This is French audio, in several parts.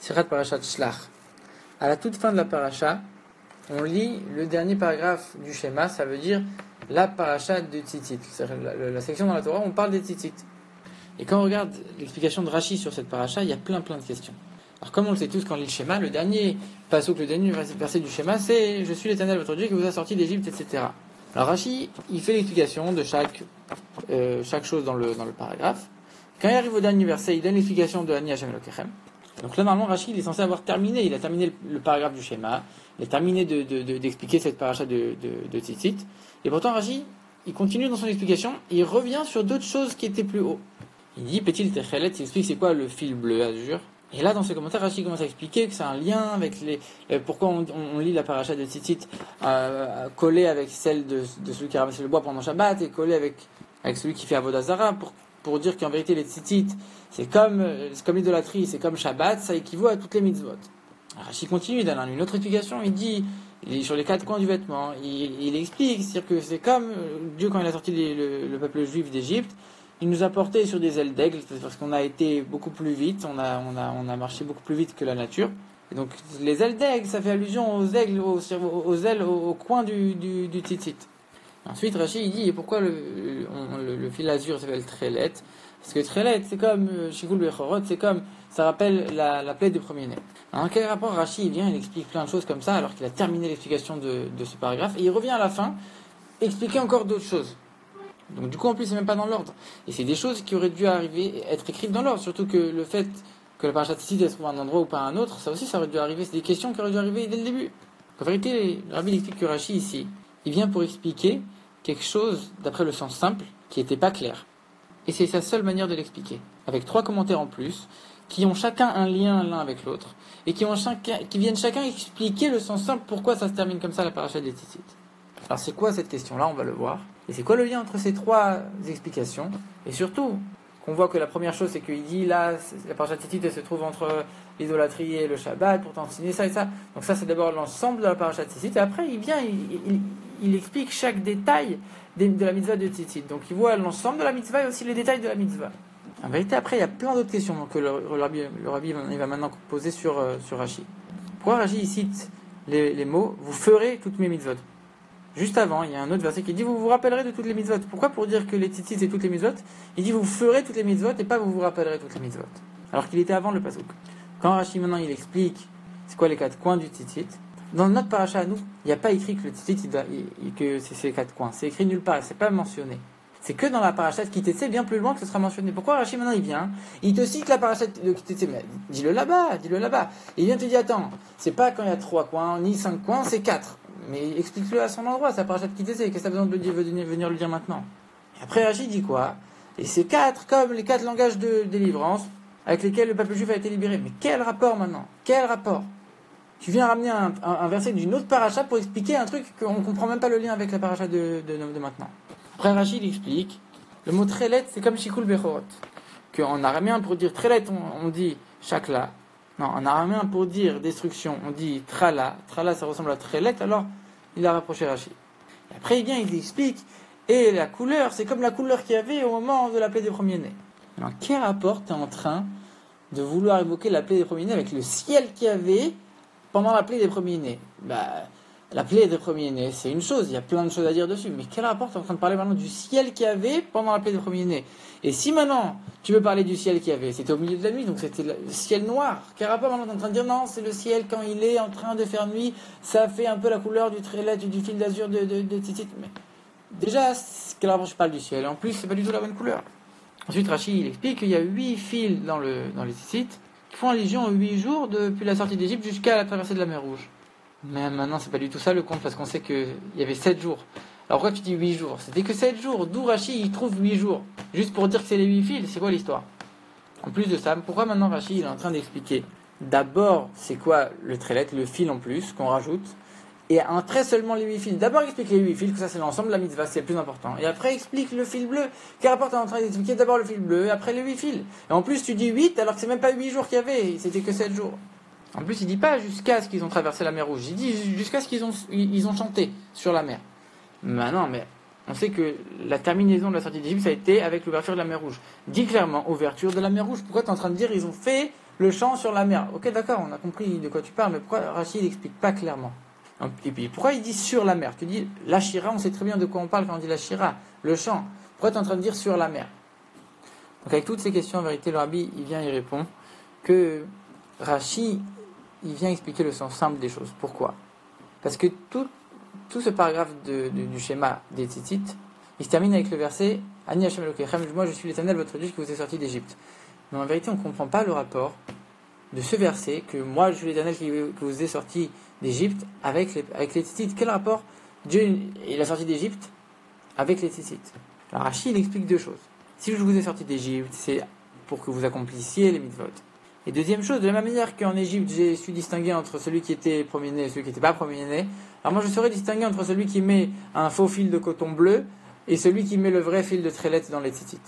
Sirat Parashat Shlach. À la toute fin de la paracha, on lit le dernier paragraphe du schéma, ça veut dire la paracha de Tzitzit. C'est-à-dire la section dans la Torah où on parle des Tzitzit. Et quand on regarde l'explication de Rashi sur cette paracha, il y a plein de questions. Alors comme on le sait tous quand on lit le schéma, le dernier verset du schéma, c'est « Je suis l'Éternel votre Dieu qui vous a sorti d'Égypte », etc. Alors Rashi, il fait l'explication de chaque chose dans le paragraphe. Quand il arrive au dernier verset, il donne l'explication de Ani Hashem Elokechem. Donc là, normalement, Rashi, il est censé avoir terminé. Il a terminé le paragraphe du schéma. Il a terminé d'expliquer cette paracha de Tzitzit. Et pourtant, Rashi, il continue dans son explication. Il revient sur d'autres choses qui étaient plus haut. Il dit, Petit Techelet, il explique c'est quoi le fil bleu azur. Et là, dans ses commentaires, Rashi commence à expliquer que c'est un lien avec pourquoi on lit la paracha de Tzitzit collée avec celle de celui qui a ramassé le bois pendant Shabbat et collée avec celui qui fait Avodah Zarah pour dire qu'en vérité les Tzitzit c'est comme l'idolâtrie, c'est comme Shabbat, ça équivaut à toutes les mitzvot. Rashi continue, il donne une autre explication, il dit sur les 4 coins du vêtement, il explique, c'est-à-dire que c'est comme Dieu quand il a sorti le peuple juif d'Égypte, il nous a portés sur des ailes d'aigle, parce qu'on a été beaucoup plus vite, on a marché beaucoup plus vite que la nature. Et donc les ailes d'aigle, ça fait allusion aux aigles, aux ailes, au coin du tzitzit. Ensuite, Rashi il dit, et pourquoi le fil azur s'appelle Tchelet? Parce que Tchelet, c'est comme Shikul Bechorot, c'est comme, ça rappelle la plaie des premiers-nés. Alors, quel rapport Rashi il vient, il explique plein de choses comme ça, alors qu'il a terminé l'explication de ce paragraphe, et il revient à la fin, expliquer encore d'autres choses. Donc du coup, en plus, c'est même pas dans l'ordre. Et c'est des choses qui auraient dû être écrites dans l'ordre, surtout que le fait que la paracha Tzitzit se trouve à un endroit ou pas à un autre, ça aussi, ça aurait dû arriver. C'est des questions qui auraient dû arriver dès le début. En vérité, le Rabbi explique que Rashi, ici, il vient pour expliquer quelque chose d'après le sens simple, qui n'était pas clair. Et c'est sa seule manière de l'expliquer. Avec 3 commentaires en plus, qui ont chacun un lien l'un avec l'autre, et qui viennent chacun expliquer le sens simple, pourquoi ça se termine comme ça, la paracha des Tzitzit. Alors c'est quoi cette question-là? On va le voir. Et c'est quoi le lien entre ces 3 explications? Et surtout, qu'on voit que la première chose, c'est qu'il dit là, la paracha Tzitzit, elle se trouve entre l'idolâtrie et le Shabbat, pour t'enseigner ça et ça. Donc ça, c'est d'abord l'ensemble de la paracha Tzitzit. Et après, il vient, il explique chaque détail de la mitzvah de Tzitzit. Donc il voit l'ensemble de la mitzvah et aussi les détails de la mitzvah. En vérité, après, il y a plein d'autres questions que le Rabbi il va maintenant poser sur Rashi. Pourquoi Rashi il cite les mots « Vous ferez toutes mes mitzvot ». Juste avant, il y a un autre verset qui dit « Vous vous rappellerez de toutes les mitzvot ». Pourquoi? Pour dire que les tzitzit c'est toutes les mitzvot. Il dit « Vous ferez toutes les mitzvot » et pas « Vous vous rappellerez toutes les mitzvot ». Alors qu'il était avant le pasuk. Quand Rashi maintenant il explique c'est quoi les 4 coins du tzitzit, dans notre paracha à nous, il n'y a pas écrit que le tzitzit que c'est ces 4 coins. C'est écrit nulle part, c'est pas mentionné. C'est que dans la paracha de Kitetsé, bien plus loin que ce sera mentionné. Pourquoi Rashi maintenant il vient, il te cite la paracha de Kitetsé, mais dis-le là-bas. Et il vient te dire attends, c'est pas quand il y a 3 coins, ni 5 coins, c'est 4. Mais explique-le à son endroit, c'est la paracha de Kitetsé, qu'est-ce que tu as besoin de venir le dire maintenant? Et après Rashi dit quoi? Et c'est 4 comme les 4 langages de délivrance avec lesquels le peuple juif a été libéré. Mais quel rapport maintenant? Quel rapport? Tu viens ramener un verset d'une autre paracha pour expliquer un truc qu'on ne comprend même pas le lien avec la paracha de maintenant. Après Rashi il explique, le mot Tchelet c'est comme Shikul Bechorot. Qu'en araméen pour dire Tchelet on dit Shakla. Non, en araméen pour dire destruction on dit Trala. Trala ça ressemble à Tchelet, alors il a rapproché Rashi. Et après il vient, il explique, et la couleur c'est comme la couleur qu'il y avait au moment de la plaie des premiers-nés. Alors quel rapport tu es en train de vouloir évoquer la plaie des premiers-nés avec le ciel qu'il y avait pendant la plaie des premiers-nés? La plaie des premiers-nés, c'est une chose, il y a plein de choses à dire dessus, mais quel rapport tu es en train de parler maintenant du ciel qu'il y avait pendant la plaie des premiers-nés? Et si maintenant tu veux parler du ciel qu'il y avait, c'était au milieu de la nuit, donc c'était le ciel noir. Quel rapport maintenant tu es en train de dire non, c'est le ciel quand il est en train de faire nuit, ça fait un peu la couleur du trélet, du fil d'azur de Tzitzit. Mais déjà, quel rapport je parle du ciel? Et en plus, c'est pas du tout la bonne couleur. Ensuite, Rashi il explique qu'il y a 8 fils dans les Tzitzit qui font allusion aux 8 jours depuis la sortie d'Égypte jusqu'à la traversée de la mer Rouge. Mais maintenant, c'est pas du tout ça le compte, parce qu'on sait qu'il y avait 7 jours. Alors pourquoi tu dis 8 jours? C'était que 7 jours. D'où Rashi, il trouve 8 jours. Juste pour dire que c'est les 8 fils, c'est quoi l'histoire? En plus de ça, pourquoi maintenant Rashi, il est en train d'expliquer d'abord, c'est quoi le trélet, le fil en plus, qu'on rajoute, et un trait seulement les 8 fils. D'abord, explique les 8 fils, que ça c'est l'ensemble de la mitzvah, c'est le plus important. Et après, explique le fil bleu. Quel rapport t'es en train d'expliquer d'abord le fil bleu, et après les 8 fils? Et en plus, tu dis 8, alors que c'est même pas 8 jours qu'il y avait, c'était que 7 jours. En plus, il dit pas jusqu'à ce qu'ils ont traversé la mer Rouge. Il dit jusqu'à ce qu'ils ont chanté sur la mer. Non, mais on sait que la terminaison de la sortie d'Égypte, ça a été avec l'ouverture de la mer Rouge. Dit clairement, ouverture de la mer Rouge. Pourquoi tu es en train de dire ils ont fait le champ sur la mer. Ok, d'accord, on a compris de quoi tu parles, mais pourquoi Rachid n'explique pas clairement? Et puis, pourquoi il dit sur la mer? Tu dis la Shira, on sait très bien de quoi on parle quand on dit la Shira, le champ. Pourquoi tu es en train de dire sur la mer? Donc avec toutes ces questions, en vérité, le Rabbi, il vient y répond que Rachid, il vient expliquer le sens simple des choses. Pourquoi? Parce que tout ce paragraphe du schéma des Tzitzit, il se termine avec le verset Ani Hashem Elokechem, moi je suis l'Éternel, votre Dieu, qui vous est sorti d'Égypte. Mais en vérité, on ne comprend pas le rapport de ce verset, que moi je suis l'Éternel qui vous est sorti d'Égypte, avec les Tzitzit. Quel rapport Dieu il a sorti d'Égypte avec les Tzitzit? Alors Rachid, il explique deux choses. Si je vous ai sorti d'Égypte, c'est pour que vous accomplissiez les mitzvot. Et deuxième chose, de la même manière qu'en Égypte, j'ai su distinguer entre celui qui était premier-né et celui qui n'était pas premier-né, alors moi je saurais distinguer entre celui qui met un faux fil de coton bleu et celui qui met le vrai fil de trélette dans les tzitzit.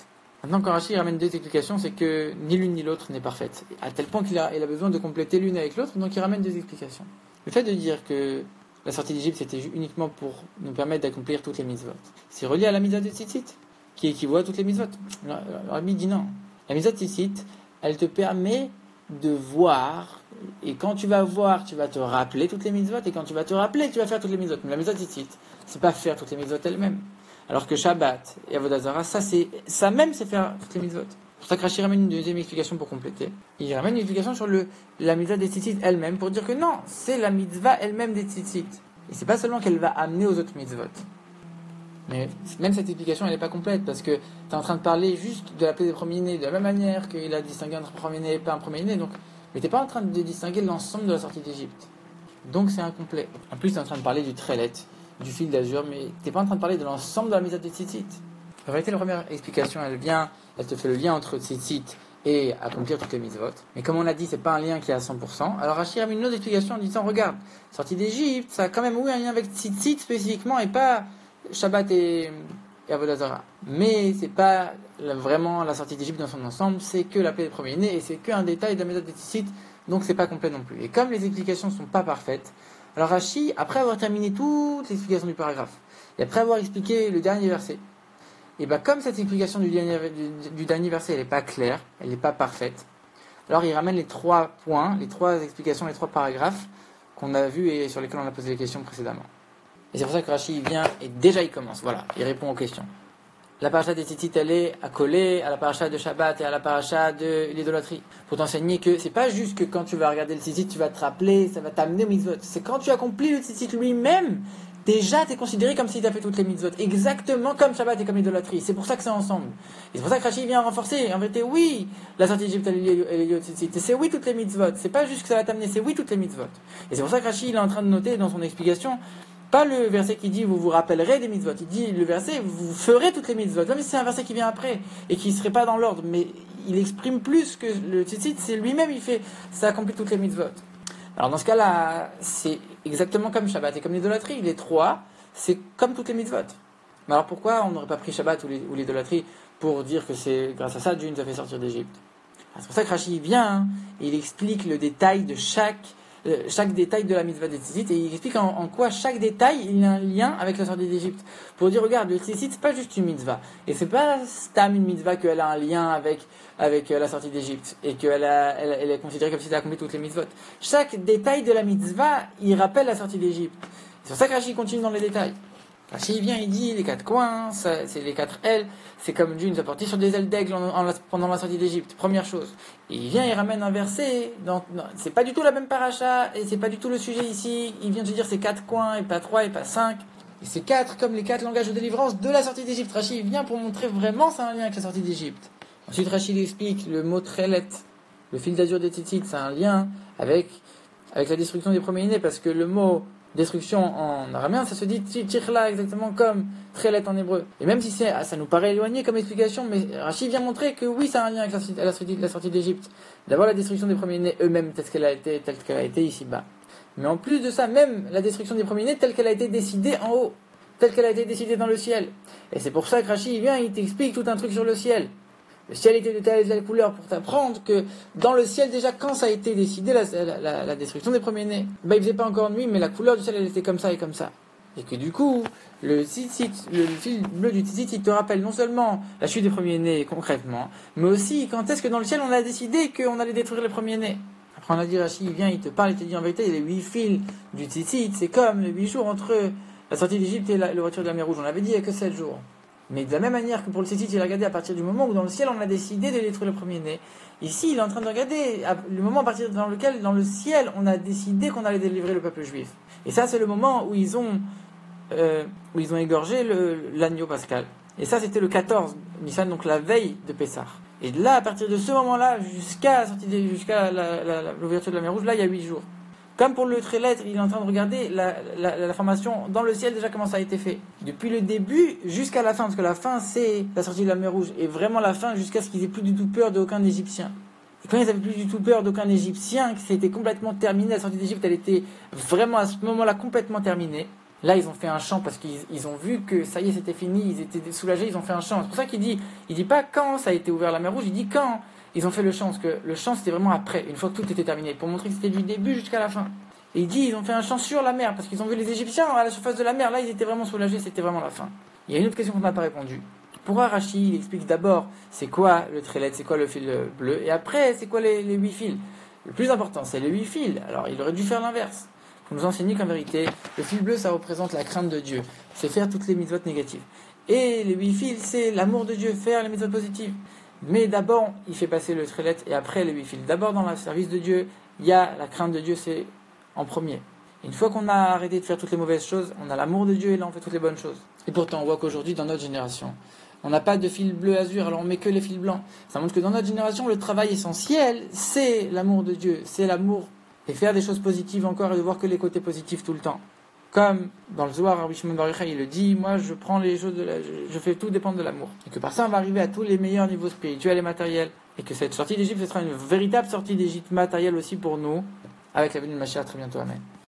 Maintenant, quand Rachid ramène deux explications, c'est que ni l'une ni l'autre n'est parfaite. À tel point qu'il a besoin de compléter l'une avec l'autre, donc il ramène deux explications. Le fait de dire que la sortie d'Égypte c'était uniquement pour nous permettre d'accomplir toutes les mitzvot, c'est relié à la mitzvah de tzitzit, qui équivaut à toutes les mitzvot. Le Rabbi dit non. La mitzvah de tzitzit, elle te permet de voir, et quand tu vas voir, tu vas te rappeler toutes les mitzvot, et quand tu vas te rappeler, tu vas faire toutes les mitzvot. Mais la mitzvah tzitzit, c'est pas faire toutes les mitzvot elles-mêmes. Alors que Shabbat et Avodah Zarah, ça même, c'est faire toutes les mitzvot. C'est pour ça que Rachid ramène une deuxième explication pour compléter. Il ramène une explication sur la mitzvah des tzitzit elle-même, pour dire que non, c'est la mitzvah elle-même des tzitzit. Et c'est pas seulement qu'elle va amener aux autres mitzvot. Mais même cette explication, elle n'est pas complète, parce que tu es en train de parler juste de la plaie des premiers-nés, de la même manière qu'il a distingué entre un premier-né et pas un premier-né, donc, mais tu n'es pas en train de distinguer l'ensemble de la sortie d'Égypte. Donc c'est incomplet. En plus, tu es en train de parler du trélet, du fil d'azur, mais tu n'es pas en train de parler de l'ensemble de la mitzvah des tzitzit. En réalité, la première explication, elle te fait le lien entre tzitzit et accomplir toutes les mitzvot. Mais comme on l'a dit, c'est pas un lien qui est à 100%. Alors Rachid a mis une autre explication en disant, regarde, sortie d'Égypte, ça a quand même un lien avec tzitzit spécifiquement et pas Shabbat et Avodah Zarah. Mais c'est pas vraiment la sortie d'Égypte dans son ensemble, c'est que la plaie des premiers-nés et c'est qu'un détail de la méthode des tzitzit, donc c'est pas complet non plus. Et comme les explications sont pas parfaites, alors Rashi, après avoir terminé toute l'explication du paragraphe, et après avoir expliqué le dernier verset, et comme cette explication du dernier verset elle n'est pas claire, elle n'est pas parfaite, alors il ramène les trois points, les trois explications, les trois paragraphes qu'on a vus et sur lesquels on a posé les questions précédemment. Et c'est pour ça que Rashi vient et déjà il commence. Voilà, il répond aux questions. La paracha des tzitzit, elle est accolée à la paracha de Shabbat et à la paracha de l'idolâtrie. Pour t'enseigner que c'est pas juste que quand tu vas regarder le tzitzit, tu vas te rappeler, ça va t'amener au mitzvot. C'est quand tu accomplis le tzitzit lui-même, déjà t'es considéré comme si tu as fait toutes les mitzvot. Exactement comme Shabbat et comme l'idolâtrie. C'est pour ça que c'est ensemble. Et c'est pour ça que Rashi vient renforcer. En vérité, oui, la sortie d'Égypte, elle est liée au tzitzit. Et c'est oui toutes les mitzvot. C'est pas juste que ça va t'amener, c'est oui toutes les mitzvot. Et c'est pour ça que Rashi il est en train de noter dans son explication, pas le verset qui dit vous vous rappellerez des mitzvot, il dit le verset vous ferez toutes les mitzvot. Même si c'est un verset qui vient après et qui ne serait pas dans l'ordre, mais il exprime plus que le tzitzit, c'est lui-même il fait ça accomplit toutes les mitzvot. Alors dans ce cas-là, c'est exactement comme Shabbat et comme l'idolâtrie, les trois, c'est comme toutes les mitzvot. Mais alors pourquoi on n'aurait pas pris Shabbat ou l'idolâtrie pour dire que c'est grâce à ça Dieu nous a fait sortir d'Égypte? C'est pour ça que Rashi vient et il explique le détail de chaque détail de la mitzvah des tzitzit et il explique en quoi chaque détail il a un lien avec la sortie d'Égypte. Pour dire regarde, le tzitzit c'est pas juste une mitzvah et c'est pas stam une mitzvah qu'elle a un lien avec la sortie d'Égypte et qu'elle est considérée comme si elle a accompli toutes les mitzvot. Chaque détail de la mitzvah il rappelle la sortie d'Égypte. C'est pour ça que Rashi continue dans les détails. Rashi vient, il dit les quatre coins, c'est les quatre ailes, c'est comme Dieu nous a porté sur des ailes d'aigle pendant la sortie d'Égypte, première chose. Et il vient, il ramène un verset, c'est pas du tout la même paracha, et c'est pas du tout le sujet ici, il vient de dire c'est quatre coins, et pas trois, et pas cinq, et c'est quatre comme les quatre langages de délivrance de la sortie d'Égypte. Rashi vient pour montrer vraiment c'est un lien avec la sortie d'Égypte. Ensuite Rashi explique le mot trélet, le fil d'azur des tzitzit, c'est un lien avec la destruction des premiers-nés, parce que le mot destruction en araméen, ça se dit tirla exactement comme trélet en hébreu. Et même si ça nous paraît éloigné comme explication, mais Rashi vient montrer que oui, ça a un lien avec la sortie d'Égypte. D'abord la destruction des premiers-nés eux-mêmes telle qu'elle a été ici-bas. Mais en plus de ça, même la destruction des premiers-nés telle qu'elle a été décidée en haut, telle qu'elle a été décidée dans le ciel. Et c'est pour ça que Rashi vient, il t'explique tout un truc sur le ciel. Le ciel était de telle et telle couleur pour t'apprendre que dans le ciel déjà quand ça a été décidé la destruction des premiers-nés, il faisait pas encore nuit mais la couleur du ciel elle était comme ça et comme ça. Et que du coup, le fil bleu du tzitzit, il te rappelle non seulement la chute des premiers-nés concrètement, mais aussi quand est-ce que dans le ciel on a décidé qu'on allait détruire les premiers-nés. Après on a dit, Rashi, il vient, il te parle, il te dit en vérité, les 8 fils du tzitzit, c'est comme les 8 jours entre la sortie d'Égypte et le retour de la mer Rouge. On avait dit il n'y a que 7 jours. Mais de la même manière que pour le tzitzit, il a regardé à partir du moment où dans le ciel on a décidé de détruire le premier-né. Ici, il est en train de regarder le moment à partir dans lequel, dans le ciel, on a décidé qu'on allait délivrer le peuple juif. Et ça, c'est le moment où ils ont égorgé l'agneau pascal. Et ça, c'était le 14 Nissan, donc la veille de Pessah. Et là, à partir de ce moment-là, jusqu'à l'ouverture de la mer Rouge, là, il y a 8 jours. Comme pour le trélettre, il est en train de regarder la formation dans le ciel, déjà comment ça a été fait. Depuis le début jusqu'à la fin, parce que la fin, c'est la sortie de la mer Rouge. Et vraiment la fin, jusqu'à ce qu'ils aient plus du tout peur d'aucun Égyptien. Et quand ils n'avaient plus du tout peur d'aucun Égyptien, que c'était complètement terminé, la sortie d'Égypte, elle était vraiment à ce moment-là complètement terminée. Là, ils ont fait un chant parce qu'ils ont vu que ça y est, c'était fini, ils étaient soulagés, ils ont fait un chant. C'est pour ça il dit pas quand ça a été ouvert la mer Rouge, il dit quand ils ont fait le chant, parce que le chant c'était vraiment après, une fois que tout était terminé, pour montrer que c'était du début jusqu'à la fin. Et il dit, ils ont fait un chant sur la mer, parce qu'ils ont vu les Égyptiens à la surface de la mer, là ils étaient vraiment soulagés, c'était vraiment la fin. Il y a une autre question qu'on n'a pas répondu. Pour Rashi, il explique d'abord c'est quoi le trélet, c'est quoi le fil bleu, et après c'est quoi les 8 fils. Le plus important, c'est les 8 fils. Alors il aurait dû faire l'inverse. Pour nous enseigner qu'en vérité, le fil bleu, ça représente la crainte de Dieu. C'est faire toutes les mitzvot négatives. Et les 8 fils, c'est l'amour de Dieu, faire les mitzvot positives. Mais d'abord, il fait passer le trélet et après les 8 fils. D'abord, dans le service de Dieu, il y a la crainte de Dieu, c'est en premier. Une fois qu'on a arrêté de faire toutes les mauvaises choses, on a l'amour de Dieu et là, on fait toutes les bonnes choses. Et pourtant, on voit qu'aujourd'hui, dans notre génération, on n'a pas de fil bleu azur, alors on met que les fils blancs. Ça montre que dans notre génération, le travail essentiel, c'est l'amour de Dieu, c'est l'amour et faire des choses positives encore et de voir que les côtés positifs tout le temps. Comme dans le Zohar, Rabbi Shimon Bar Yochai, il le dit, moi je prends les choses, je fais tout dépendre de l'amour. Et que par ça on va arriver à tous les meilleurs niveaux spirituels et matériels. Et que cette sortie d'Égypte, ce sera une véritable sortie d'Égypte matérielle aussi pour nous, avec la venue de Mashiach très bientôt. Amen.